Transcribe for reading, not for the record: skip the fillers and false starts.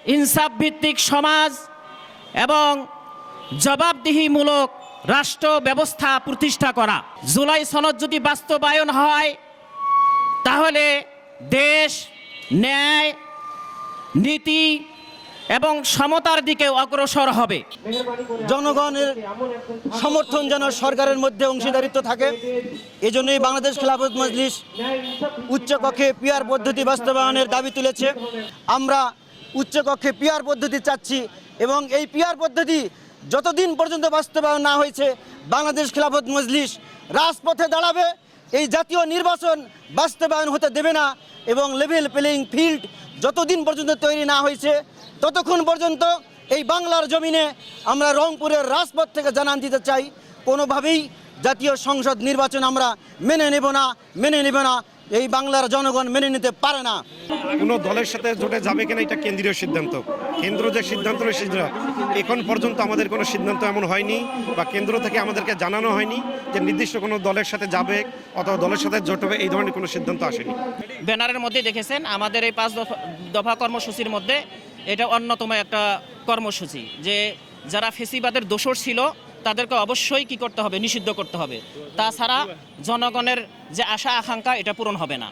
ইনসাফ ভিত্তিক সমাজ এবং জবাবদিহিমূলক রাষ্ট্র ব্যবস্থা প্রতিষ্ঠা করা। জুলাই সনদ যদি বাস্তবায়ন হয় তাহলে দেশ ন্যায়, নীতি এবং সমতার দিকে অগ্রসর হবে। জনগণের সমর্থন যেন সরকারের মধ্যে অংশীদারিত্ব থাকে, এজন্যই বাংলাদেশ খেলাফত মজলিস উচ্চকক্ষে পিআর পদ্ধতি বাস্তবায়নের দাবি তুলেছে। আমরা উচ্চকক্ষে পিআর পদ্ধতি চাচ্ছি এবং এই পিআর পদ্ধতি যতদিন পর্যন্ত বাস্তবায়ন না হয়েছে বাংলাদেশ খেলাফত মজলিস রাজপথে দাঁড়াবে। এই জাতীয় নির্বাচন বাস্তবায়ন হতে দেবে না এবং লেভেল প্লেয়িং ফিল্ড যতদিন পর্যন্ত তৈরি না হয়েছে ততক্ষণ পর্যন্ত এই বাংলার জমিনে আমরা রংপুরের রাজপথ থেকে জানান দিতে চাই, কোনোভাবেই জাতীয় সংসদ নির্বাচন আমরা মেনে নেব না। এই বাংলার জনগণ মেনে নিতে পারে না। কোনো দলের সাথে জোটে যাবে কিনা এটা কেন্দ্রীয় সিদ্ধান্ত। কেন্দ্র যে সিদ্ধান্ত এখন পর্যন্ত আমাদের কোনো সিদ্ধান্ত এমন হয়নি বা কেন্দ্র থেকে আমাদেরকে জানানো হয়নি যে নির্দিষ্ট কোনো দলের সাথে যাবে অথবা দলের সাথে জোট হবে, এই ধরনের কোনো সিদ্ধান্ত আসেনি। ব্যানারের মধ্যে দেখেছেন আমাদের এই 5 দফা কর্মসূচির মধ্যে এটা অন্যতম একটা কর্মসূচি, যে যারা ফেসিবাদের দোষর ছিল তাদেরকে অবশ্যই কি করতে হবে, নিষিদ্ধ করতে হবে। তাছাড়া জনগণের যে আশা আকাঙ্ক্ষা এটা পূরণ হবে না।